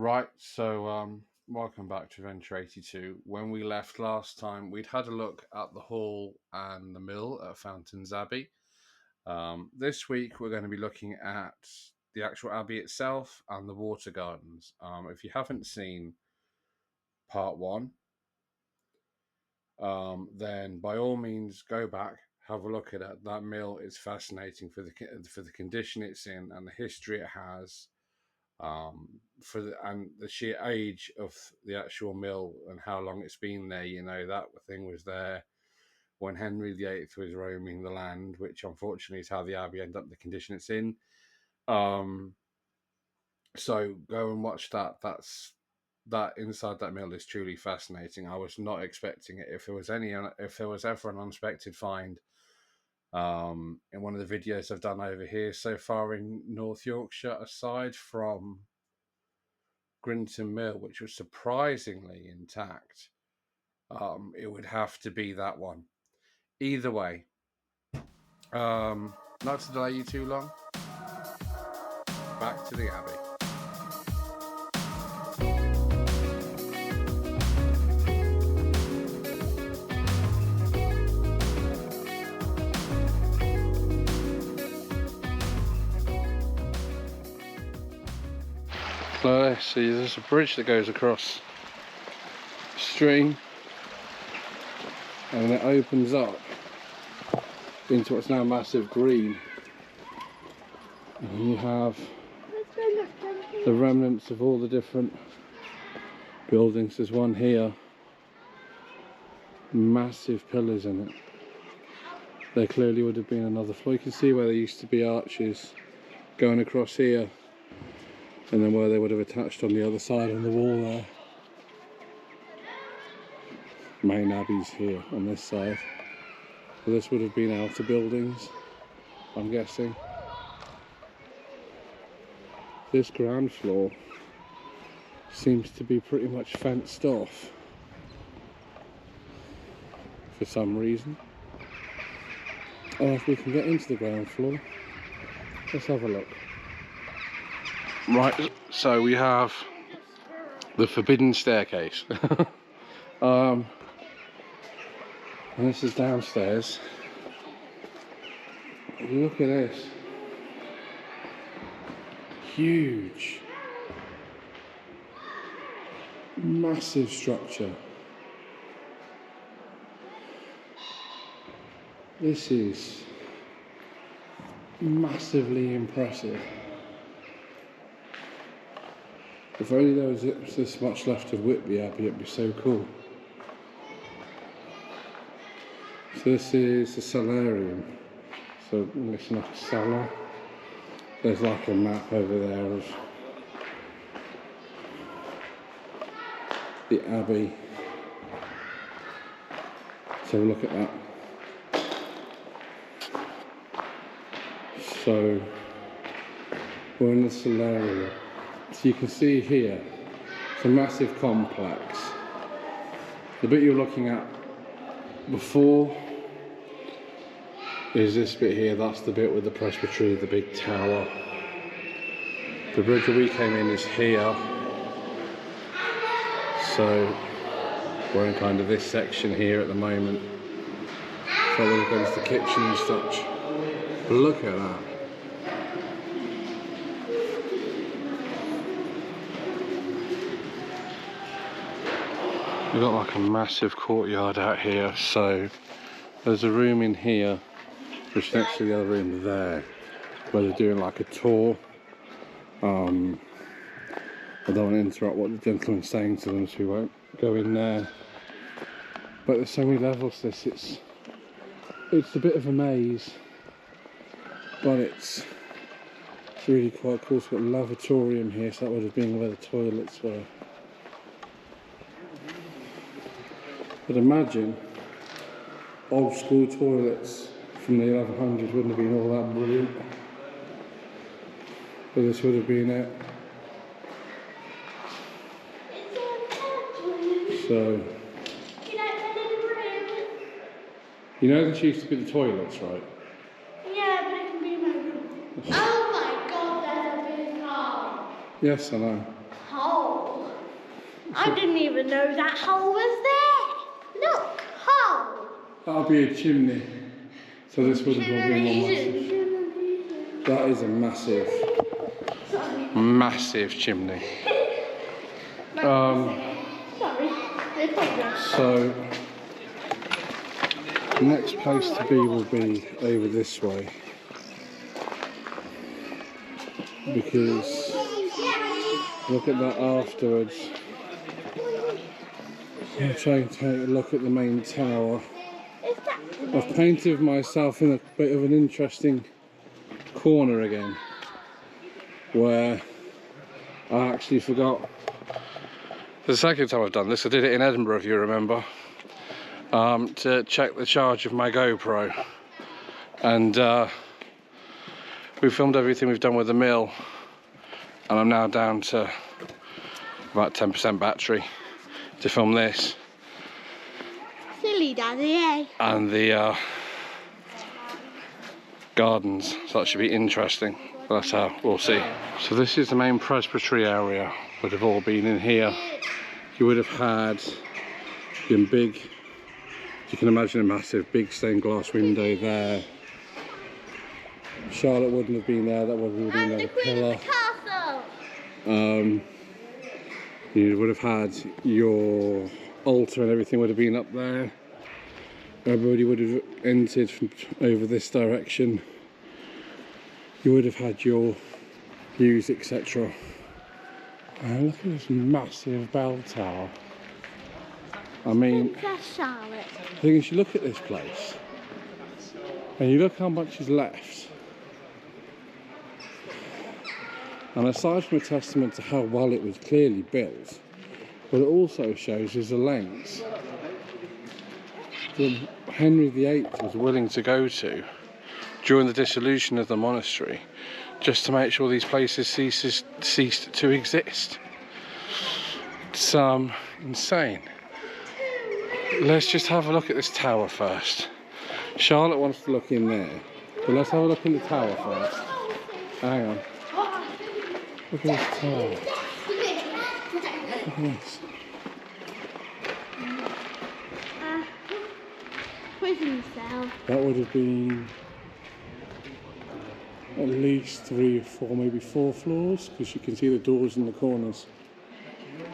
Right, so welcome back to Adventure 82. When we left last time, we'd had a look at the hall and the mill at Fountains Abbey. This week, we're going to be looking at the actual Abbey itself and the water gardens. If you haven't seen part one, then by all means go back, have a look at it. That mill is fascinating for the condition it's in and the history it has. And the sheer age of the actual mill and how long it's been there. That thing was there when Henry VIII was roaming the land, which unfortunately is how the Abbey ended up the condition it's in. So go and watch that. That inside that mill is truly fascinating. I was not expecting it. If there was ever an unexpected find in one of the videos I've done over here so far in North Yorkshire, aside from Grinton Mill, which was surprisingly intact, it would have to be that one. Either way, not to delay you too long, back to the Abbey. So let's see, there's a bridge that goes across the stream and it opens up into what's now massive green, and you have the remnants of all the different buildings. There's one here, massive pillars in it. There clearly would have been another floor. You can see where there used to be arches going across here, and then where they would have attached on the other side on the wall there. Main Abbey's here on this side. So this would have been outer buildings, I'm guessing. This ground floor seems to be pretty much fenced off for some reason. If we can get into the ground floor, let's have a look. Right, so we have the forbidden staircase. And this is downstairs. Look at this. Huge. Massive structure. This is massively impressive. If only there was this much left of Whitby Abbey, it'd be so cool. So this is the cellarium. So it's like a cellar. There's like a map over there of the Abbey. Let's have a look at that. So we're in the cellarium. So you can see here, it's a massive complex. The bit you're looking at before is this bit here. That's the bit with the presbytery, the big tower. The bridge where we came in is here. So we're in kind of this section here at the moment. So we're going to the kitchen and such. Look at that. We've got like a massive courtyard out here, so there's a room in here, which is next to the other room there, where they're doing like a tour. I don't want to interrupt what the gentleman's saying to them, so we won't go in there. But there's so many levels to this, it's a bit of a maze, but it's really quite cool. It's got a lavatorium here, so that would have been where the toilets were. But imagine old school toilets from the 1100s wouldn't have been all that brilliant. But this would have been it. So, you know this used to be the toilets, right? Yeah, but it can be in my room. Oh my god, that's a big car. Yes, I know. How? I didn't even know that hole was there. Look, hole. That'll be a chimney. So this would have been one massive. That is a massive, massive chimney. Sorry. So the next place to be will be over this way, because look at that afterwards. I'm trying to take a look at the main tower. I've painted myself in a bit of an interesting corner again, where I actually forgot. The second time I've done this, I did it in Edinburgh, if you remember, to check the charge of my GoPro, and we filmed everything we've done with the mill, and I'm now down to about 10% battery to film this. Silly Daddy, eh? And the gardens, so that should be interesting, but we'll see. So this is the main presbytery area. Would have all been in here. You would have had your big, you can imagine a massive big stained glass window there. Charlotte wouldn't have been there, that would have been a pillar. You would have had your altar and everything would have been up there. Everybody would have entered from over this direction. You would have had your views, etc. Look at this massive bell tower. I mean, Charlotte. I think you should look at this place and you look how much is left. And aside from a testament to how well it was clearly built, what it also shows is the lengths that Henry VIII was willing to go to during the dissolution of the monastery, just to make sure these places ceased to exist. It's insane. Let's just have a look at this tower first. Charlotte wants to look in there, but let's have a look in the tower first. Hang on. Look at this tower. Look at this. Prison cell. That would have been at least 3 or 4, maybe 4 floors, because you can see the doors in the corners.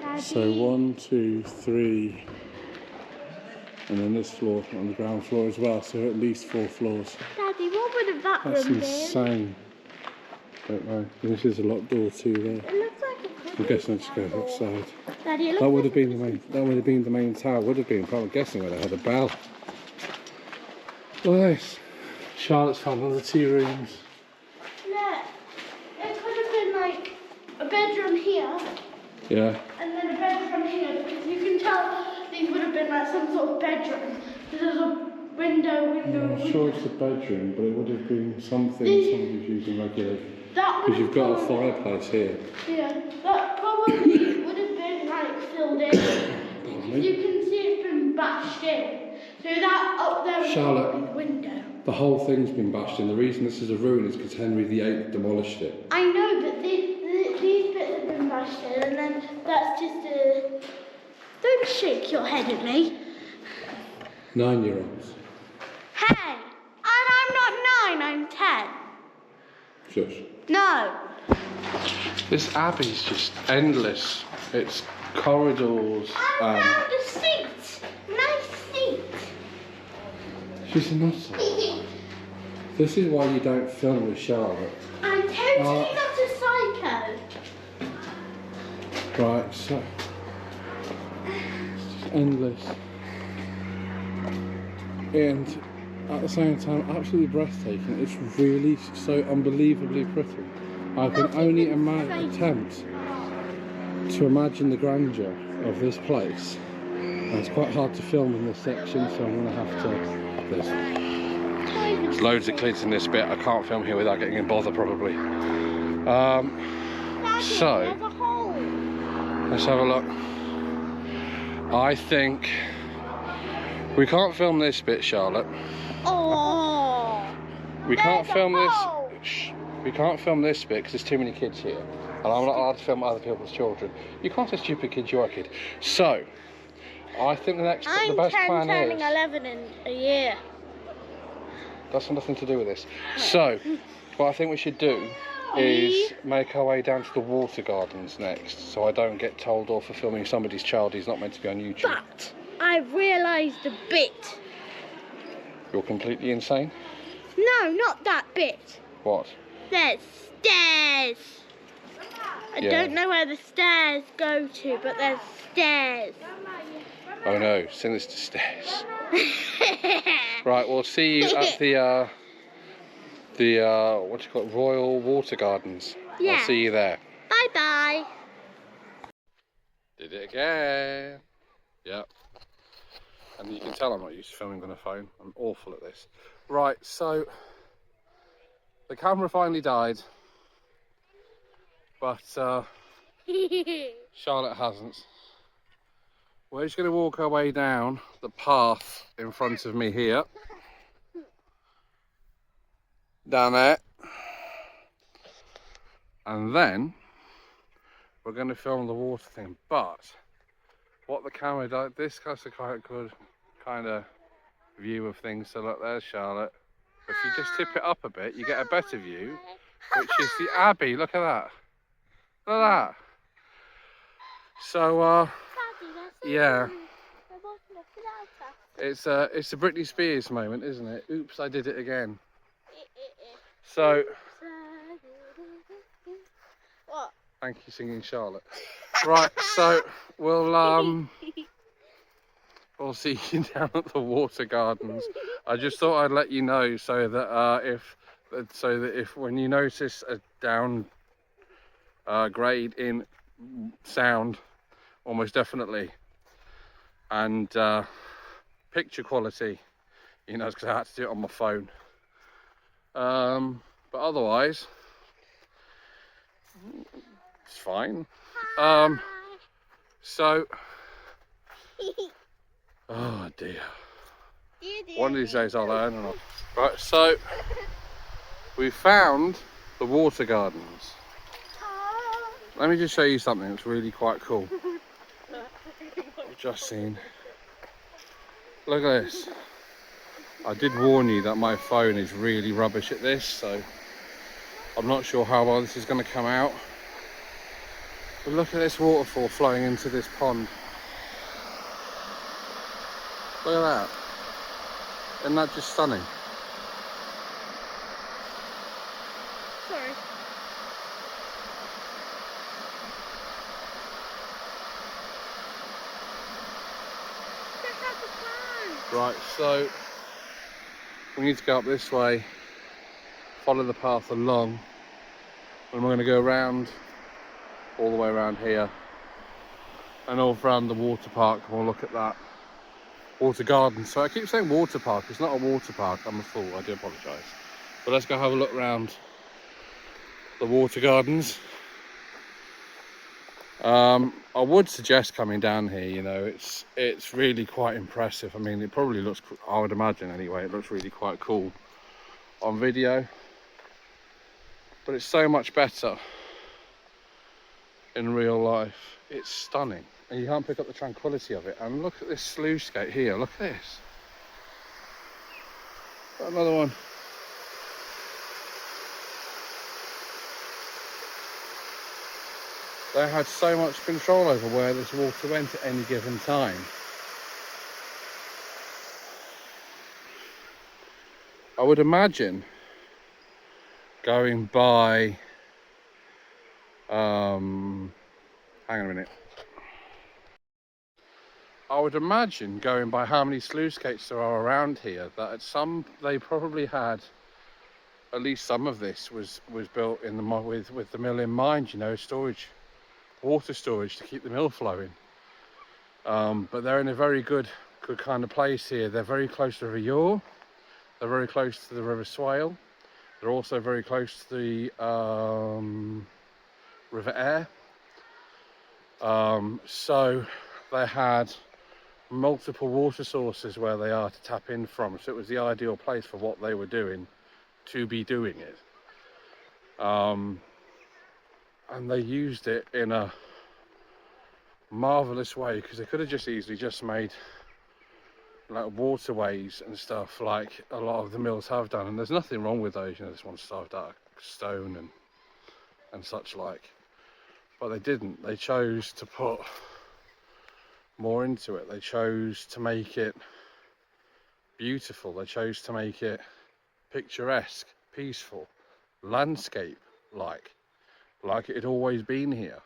Daddy. So 1, 2, 3, and then this floor on the ground floor as well, so at least 4 floors. Daddy, what would have that That's room been? insane. Don't know. This is a locked door too there. It looks like a prison I'm guessing I'll just go cell. outside. Daddy, it That looks would have been the main. That would have been the main tower. Would have been. But I'm guessing where they had a bell. Look at this. Charlotte's found one of the 2 rooms. Look, it could have been like a bedroom here, Yeah. and then a bedroom here, because you can tell these would have been like some sort of bedroom. There's a window. I'm sure it's a bedroom, but it would have been something somebody's using regularly. That would Because you've got a probably- fireplace here. Yeah, that probably would have been like filled in. You can see it's been bashed in. So that up there is Charlotte. probably the window. The whole thing's been bashed in. The reason this is a ruin is because Henry VIII demolished it. I know, but these bits have been bashed in, and then that's just a... Don't shake your head at me. 9-year-olds. Hey, and I'm not 9, I'm 10. Shush. No. This abbey's just endless. It's corridors. I found a seat. Nice seat. She's a nutter. This is why you don't film with Charlotte. I'm totally not a psycho. Right, so it's just endless. And at the same time, absolutely breathtaking. It's really so unbelievably pretty. I can only attempt to imagine the grandeur of this place. And it's quite hard to film in this section, so I'm going to have to... There's loads of clids in this bit. I can't film here without getting in bother, probably. So, There's a hole. let's have a look. I think we can't film this bit, Charlotte. Oh. We can't There's a film this. hole. Shh. We can't film this bit because there's too many kids here. And I'm not allowed to film other people's children. You can't say stupid kid, you're a kid. So, I think the best plan is... I'm turning 11 in a year. That's nothing to do with this. So, what I think we should do is make our way down to the water gardens next, so I don't get told off for filming somebody's child who's not meant to be on YouTube. But I've realised a bit. You're completely insane? No, not that bit. What? There's stairs. I don't know where the stairs go to, but there's stairs. Oh no, sinister stairs. Right, we'll see you at the what do you call it, Royal Water Gardens. Yeah. I'll see you there. Bye bye. Did it again. Yep. And you can tell I'm not used to filming on a phone. I'm awful at this. Right, so the camera finally died, but Charlotte hasn't. We're just going to walk our way down the path in front of me here. Down there. And then we're going to film the water thing. But what the camera does, this has a quite good kind of view of things. So look, there's Charlotte. If you just tip it up a bit, you get a better view, which is the Abbey. Look at that. Look at that. So, yeah. It's a Britney Spears moment, isn't it? Oops, I did it again. So, What? thank you, singing Charlotte. Right, so we'll see you down at the water gardens. I just thought I'd let you know so that if when you notice a down grade in sound, almost definitely, and picture quality, you know, because I had to do it on my phone. But otherwise, it's fine. So, oh dear. One of these days I'll learn. And right, so we found the water gardens. Let me just show you something that's really quite cool. I've just seen. Look at this. I did warn you that my phone is really rubbish at this, so I'm not sure how well this is going to come out. But look at this waterfall flowing into this pond. Look at that. Isn't that just stunning? Sorry. Check out the plants. Right, so we need to go up this way, follow the path along, and we're going to go around, all the way around here, and all around the water park, and we'll look at that. Water garden. So I keep saying water park, it's not a water park, I'm a fool, I do apologise. But let's go have a look around the water gardens. I would suggest coming down here, you know, it's really quite impressive. I mean, it probably looks, I would imagine anyway, it looks really quite cool on video. But it's so much better in real life. It's stunning. And you can't pick up the tranquility of it. And look at this sluice gate here, look at this. Got another one. They had so much control over where this water went at any given time. I would imagine going by, hang on a minute. I would imagine going by how many sluice gates there are around here, that they probably had, at least some of this was built in the with the mill in mind, you know, storage. Water storage to keep the mill flowing, but they're in a very good kind of place here. They're very close to the River Yore, they're very close to the River Swale, they're also very close to the River Aire, so they had multiple water sources where they are to tap in from, so it was the ideal place for what they were doing to be doing it. and they used it in a marvelous way, because they could have just easily just made like waterways and stuff like a lot of the mills have done, and there's nothing wrong with those, you know, this one's carved out of stone and such like, but they didn't. They chose to put more into it. They chose to make it beautiful. They chose to make it picturesque, peaceful, landscape like it had always been here.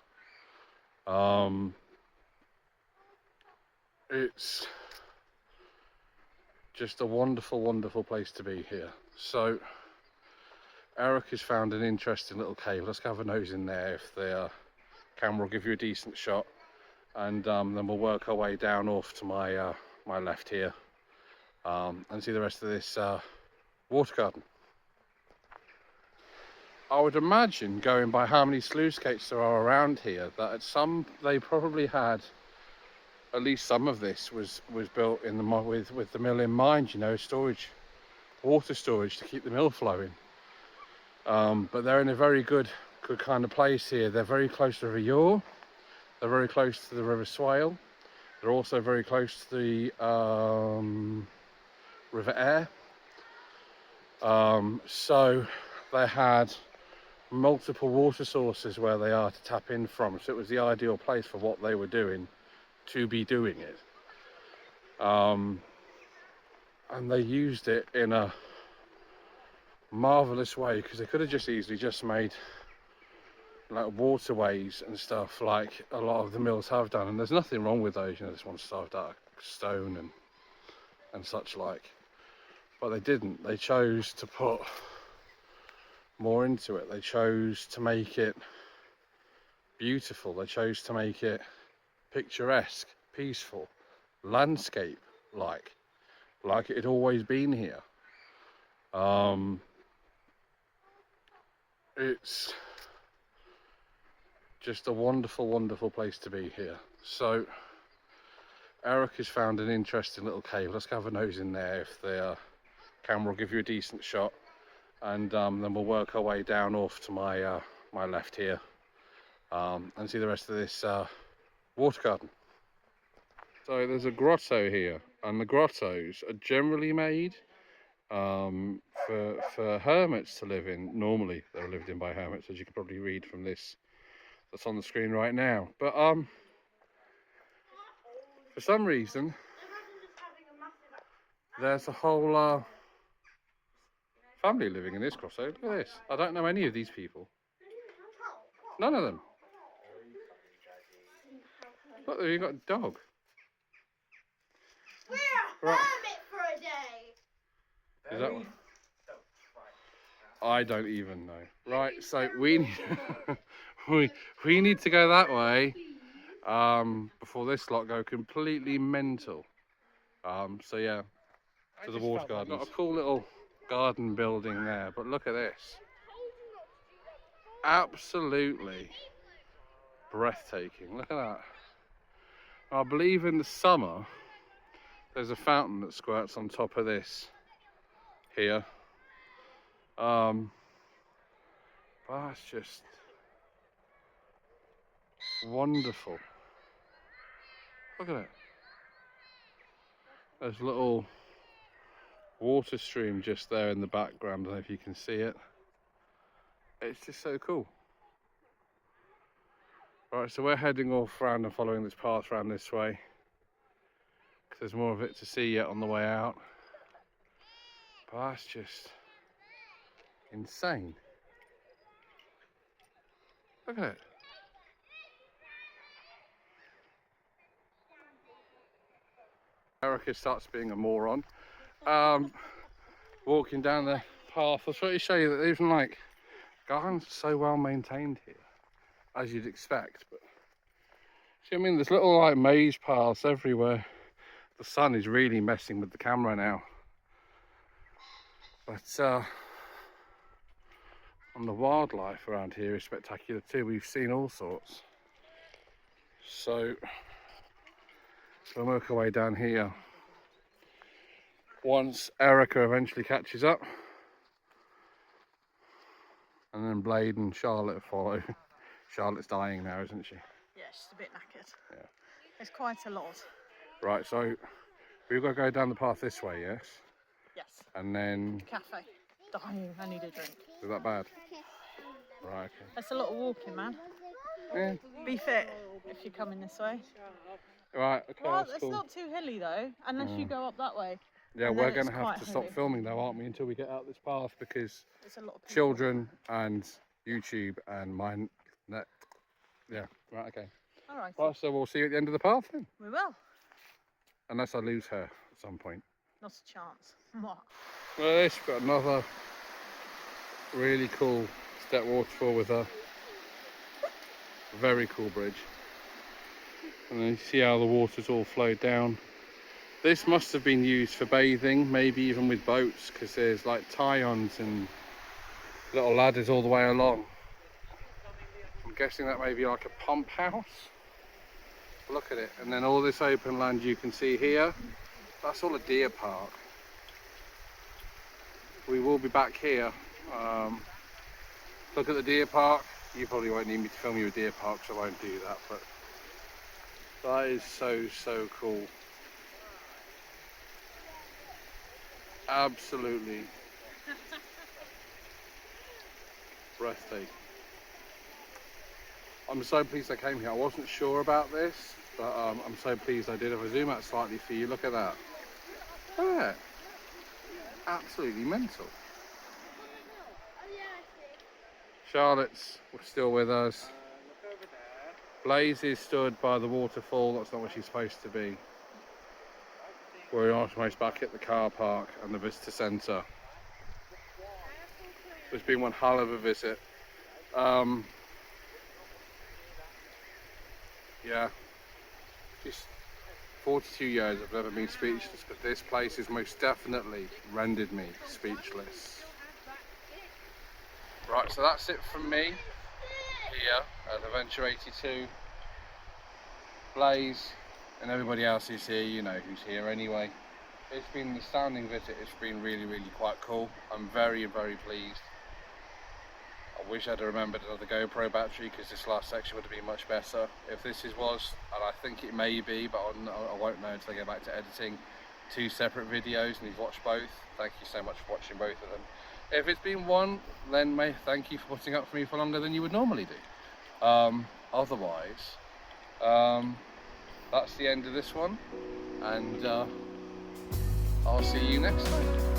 It's just a wonderful, wonderful place to be here. So Eric has found an interesting little cave. Let's have a nose in there if the camera will give you a decent shot, and then we'll work our way down off to my my left here, and see the rest of this water garden. I would imagine, going by how many sluice gates there are around here, that they probably had at least some of this was built in the with the mill in mind, you know, storage, water storage to keep the mill flowing. But they're in a very good kind of place here. They're very close to the River Yore. They're very close to the River Swale. They're also very close to the River Aire. So they had multiple water sources where they are to tap in from. So it was the ideal place for what they were doing to be doing it. And they used it in a marvelous way, because they could have just easily just made like waterways and stuff like a lot of the mills have done, and there's nothing wrong with those, you know, this one's carved out of stone and such like, but they didn't. They chose to put more into it. They chose to make it beautiful. They chose to make it picturesque, peaceful, landscape like it had always been here. It's just a wonderful, wonderful place to be here. So Eric has found an interesting little cave. Let's have a nose in there if the camera will give you a decent shot, and then we'll work our way down off to my my left here, and see the rest of this water garden. So there's a grotto here, and the grottos are generally made for hermits to live in. Normally they're lived in by hermits, as you can probably read from this that's on the screen right now. But for some reason there's a whole family living in this grotto. Look at this. I don't know any of these people. None of them. Look, you've got a dog. We're a hermit for a day. Is that what? I don't even know. Right, so we we need to go that way before this lot go completely mental. So yeah, to the water garden. Got a cool little garden building there, but look at this. Absolutely breathtaking. Look at that. I believe in the summer there's a fountain that squirts on top of this here. But it's just wonderful. Look at it. There's a little water stream just there in the background. I don't know if you can see it. It's just so cool. Right, so we're heading off round and following this path round this way, because there's more of it to see yet on the way out. But that's just insane. Look at it. Erica starts being a moron. Walking down the path, I'll try to show you that even like gardens are so well maintained here, as you'd expect. But see, I mean, there's little like maze paths everywhere. The sun is really messing with the camera now. But and the wildlife around here is spectacular too. We've seen all sorts. So we'll work our way down here once Erica eventually catches up, and then Blade and Charlotte follow. Charlotte's dying now, isn't she? Yeah, she's a bit knackered. Yeah. It's quite a lot. Right, so we've got to go down the path this way, yes? Yes. And then... Cafe. Dying, I need a drink. Is that bad? Right, okay. That's a lot of walking, man. Yeah. Be fit if you're coming this way. Right, okay, Well, that's it's cool. not too hilly though, unless you go up that way. Yeah, and we're then going it's to have quite to stop hilly. filming though, aren't we, until we get out this path, because It's a lot of people. children and YouTube and mine... Yeah, right, okay. All right. Right, so we'll see you at the end of the path then. We will. Unless I lose her at some point. Not a chance. What? Well, this, we've got another really cool step waterfall with a very cool bridge. And then you see how the water's all flowed down. This must have been used for bathing, maybe even with boats, because there's like tie-ons and little ladders all the way along. I'm guessing that may be like a pump house. Look at it. And then all this open land you can see here, that's all a deer park. We will be back here. Look at the deer park. You probably won't need me to film you a deer park, so I won't do that, but that is so cool. Absolutely breathtaking. I'm so pleased I came here. I wasn't sure about this, but I'm so pleased I did. If I zoom out slightly for you, look at that. Yeah. Absolutely mental. Charlotte's still with us. Blaze is stood by the waterfall. That's not where she's supposed to be. We're almost back at the car park and the visitor centre. It's been one hell of a visit. Yeah, just 42 years I've never been speechless, but this place has most definitely rendered me speechless. Right, so that's it from me here at Adventure 82. Blaze and everybody else who's here, you know who's here anyway. It's been an astounding visit. It's been really quite cool. I'm very pleased. I wish I'd remembered another GoPro battery, because this last section would have been much better. If this was, and I think it may be, but I won't know until I get back to editing, 2 separate videos, and you've watched both. Thank you so much for watching both of them. If it's been one, then thank you for putting up for me for longer than you would normally do. Otherwise, that's the end of this one, and I'll see you next time.